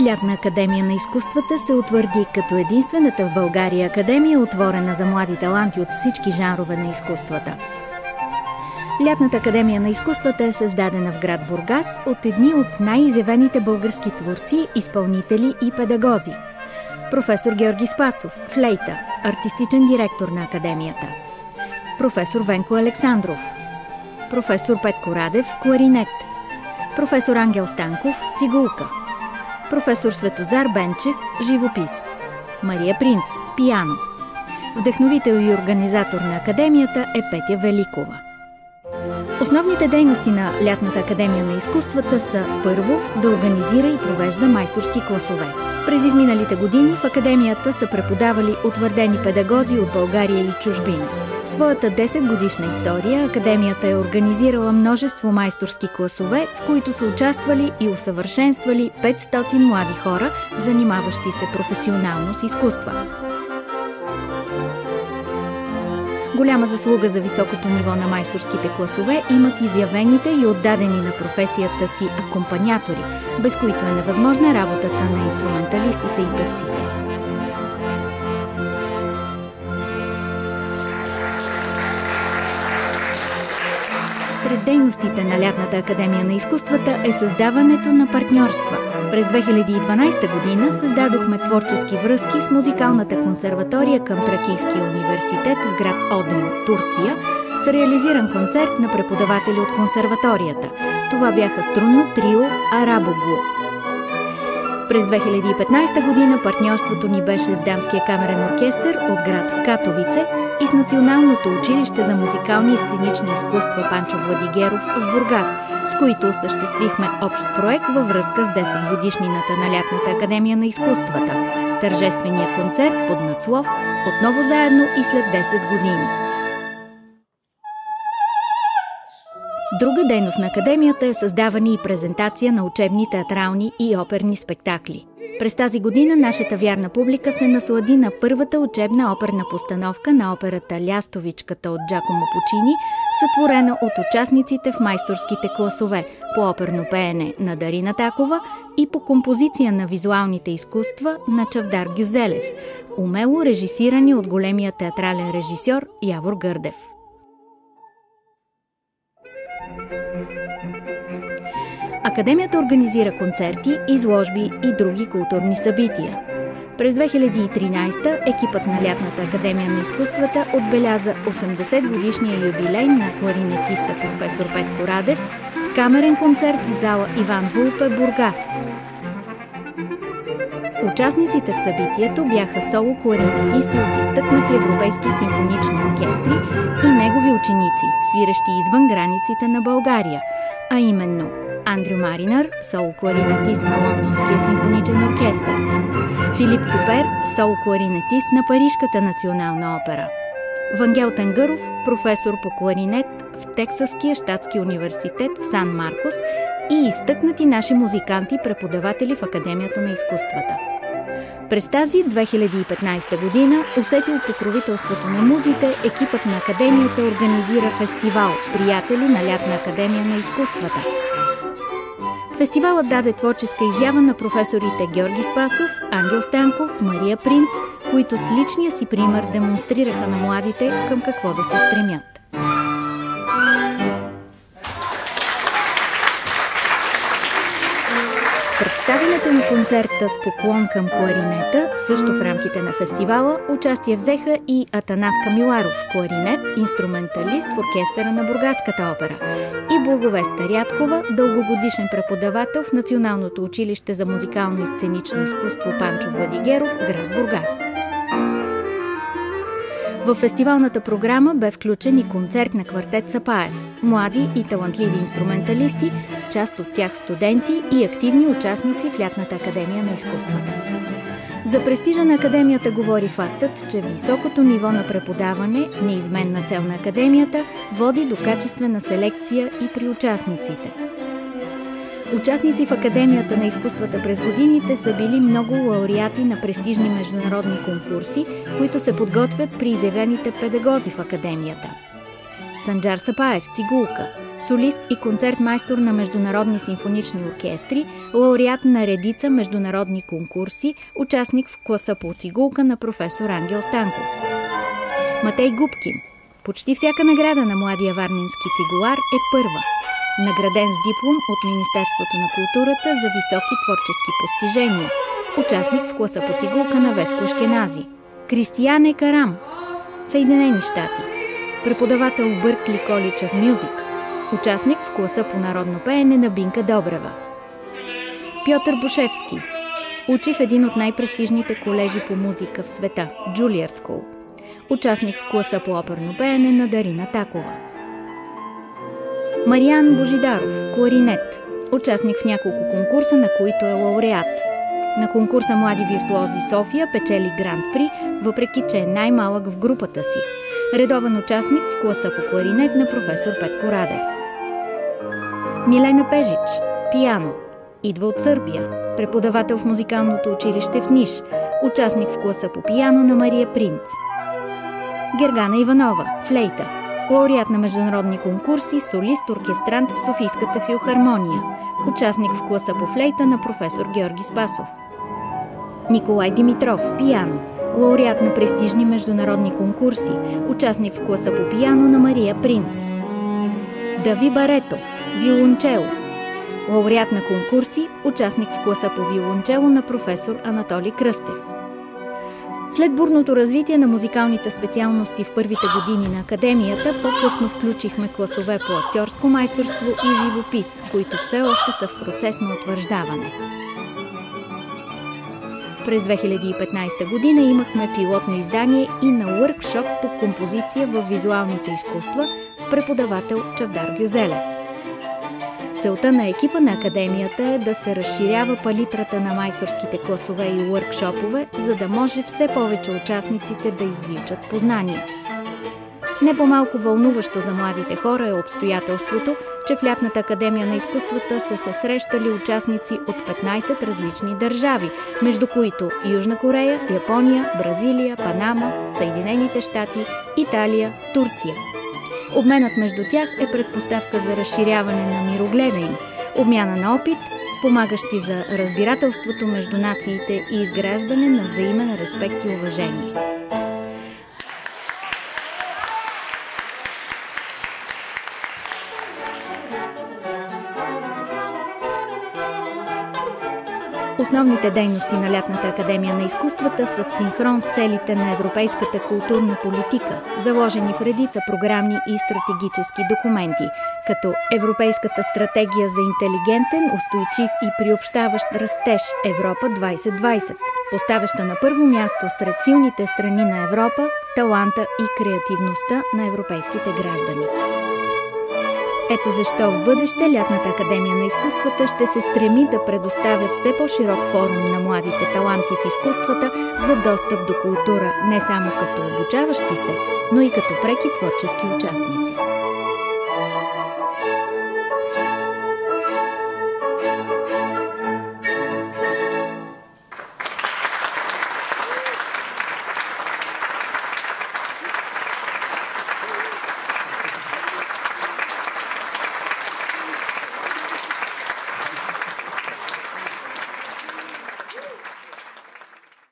Лятна академия на изкуствата се утвърди като единствената в България академия, отворена за млади таланти от всички жанрове на изкуствата. Лятната академия на изкуствата е създадена в град Бургас от едни от най-изявените български творци, изпълнители и педагози. Професор Георги Спасов – флейта, артистичен директор на академията. Професор Венко Александров. Професор Петко Радев – кларинет. Професор Ангел Станков – цигулка. Професор Светозар Бенчев – живопис. Мария Принц – пиано. Вдъхновител и организатор на академията е Петя Великова. Основните дейности на Лятната академия на изкуствата са: първо, да организира и провежда майсторски класове. През изминалите години в академията са преподавали утвърдени педагози от България и чужбина. В своята 10-годишна история академията е организирала множество майсторски класове, в които са участвали и усъвършенствали 500 млади хора, занимаващи се професионално с изкуства. Голяма заслуга за високото ниво на майсторските класове имат изявените и отдадени на професията си акомпаниатори, без които е невъзможна работата на инструменталистите и певците. Сред дейностите на Лятната академия на изкуствата е създаването на партньорства. През 2012 година създадохме творчески връзки с музикалната консерватория към Тракийския университет в град Одрин, Турция, с реализиран концерт на преподаватели от консерваторията. Това бяха струнно трио Арабоглу. През 2015 година партньорството ни беше с Дамския камерен оркестър от град Катовице и с Националното училище за музикални и сценични изкуства Панчо Владигеров в Бургас, с които осъществихме общ проект във връзка с 10-годишнината на Лятната академия на изкуствата – тържествения концерт под надслов «Отново заедно и след 10 години». Друга дейност на академията е създаване и презентация на учебни, театрални и оперни спектакли. През тази година нашата вярна публика се наслади на първата учебна оперна постановка на операта «Лястовичката» от Джакомо Пучини, сътворена от участниците в майсторските класове по оперно пеене на Дарина Такова и по композиция на визуалните изкуства на Чавдар Гюзелев, умело режисирани от големия театрален режисьор Явор Гърдев. Академията организира концерти, изложби и други културни събития. През 2013 екипът на Лятната академия на изкуствата отбеляза 80-годишния юбилей на кларинетиста професор Петко Радев с камерен концерт в зала Иван Вулпе, Бургас. Участниците в събитието бяха соло-кларинетисти от изтъкнати европейски симфонични оркестри и негови ученици, свирещи извън границите на България, а именно Андрю Маринър, соло-кларинетист на Лондонския симфоничен оркестър; Филип Кюпер, соло-кларинетист на Парижката национална опера; Вангел Тенгъров, професор по кларинет в Тексаския щатски университет в Сан Маркос и изтъкнати наши музиканти, преподаватели в Академията на изкуствата. През тази 2015 година, усетил покровителството на музите, екипът на Академията организира фестивал «Приятели на Лятна академия на изкуствата». Фестивалът даде творческа изява на професорите Георги Спасов, Ангел Станков, Мария Принц, които с личния си пример демонстрираха на младите към какво да се стремят. С представянето на концерта с поклон към кларинета, също в рамките на фестивала, участие взеха и Атанас Камиларов, кларинет, инструменталист в оркестъра на Бургаската опера, и Благовеста Рядкова, дългогодишен преподавател в Националното училище за музикално и сценично изкуство Панчо Владигеров, град Бургас. В фестивалната програма бе включен и концерт на квартет Сапаев, млади и талантливи инструменталисти, част от тях студенти и активни участници в Лятната академия на изкуствата. За престижа на академията говори фактът, че високото ниво на преподаване, неизменна цел на академията, води до качествена селекция и при участниците. Участници в Академията на изкуствата през годините са били много лауреати на престижни международни конкурси, които се подготвят при изявените педагози в Академията. Санджар Сапаев – цигулка, солист и концертмайстор на международни симфонични оркестри, лауреат на редица международни конкурси, участник в класа по цигулка на професор Ангел Станков. Матей Губкин. Почти всяка награда на младия варненски цигулар е първа. Награден с диплом от Министерството на културата за високи творчески постижения. Участник в класа по цигулка на Веско Ешкенази. Кристияне Карам. Съединени щати. Преподавател в Бъркли College of Music. Участник в класа по народно пеене на Бинка Добрева. Пьотър Бушевски. Учи в един от най-престижните колежи по музика в света – Juilliard School. Участник в класа по оперно пеене на Дарина Такова. Мариан Божидаров, кларинет. Участник в няколко конкурса, на които е лауреат. На конкурса Млади виртуози София печели Гран-при, въпреки че е най-малък в групата си. Редовен участник в класа по кларинет на професор Петко Радев. Милена Пежич, пиано. Идва от Сърбия. Преподавател в музикалното училище в Ниш. Участник в класа по пиано на Мария Принц. Гергана Иванова, флейта. Лауреат на международни конкурси, солист, оркестрант в Софийската филхармония. Участник в класа по флейта на професор Георги Спасов. Николай Димитров, пиано. Лауреат на престижни международни конкурси. Участник в класа по пиано на Мария Принц. Дави Барето, виолончело. Лауреат на конкурси, участник в класа по виолончело на професор Анатолий Кръстев. След бурното развитие на музикалните специалности в първите години на академията, по-късно включихме класове по актьорско майсторство и живопис, които все още са в процес на утвърждаване. През 2015 година имахме пилотно издание и на уъркшоп по композиция в визуалните изкуства с преподавател Чавдар Гюзелев. Целта на екипа на академията е да се разширява палитрата на майсторските класове и уъркшопове, за да може все повече участниците да извличат познания. Не по-малко вълнуващо за младите хора е обстоятелството, че в Лятната академия на изкуствата са се срещали участници от 15 различни държави, между които Южна Корея, Япония, Бразилия, Панама, Съединените щати, Италия, Турция. Обменът между тях е предпоставка за разширяване на мирогледа им, обмяна на опит, спомагащи за разбирателството между нациите и изграждане на взаимен респект и уважение. Основните дейности на Лятната академия на изкуствата са в синхрон с целите на европейската културна политика, заложени в редица програмни и стратегически документи, като Европейската стратегия за интелигентен, устойчив и приобщаващ растеж Европа 2020, поставяща на първо място сред силните страни на Европа таланта и креативността на европейските граждани. Ето защо в бъдеще Лятната академия на изкуствата ще се стреми да предоставя все по-широк форум на младите таланти в изкуствата за достъп до култура не само като обучаващи се, но и като преки творчески участници.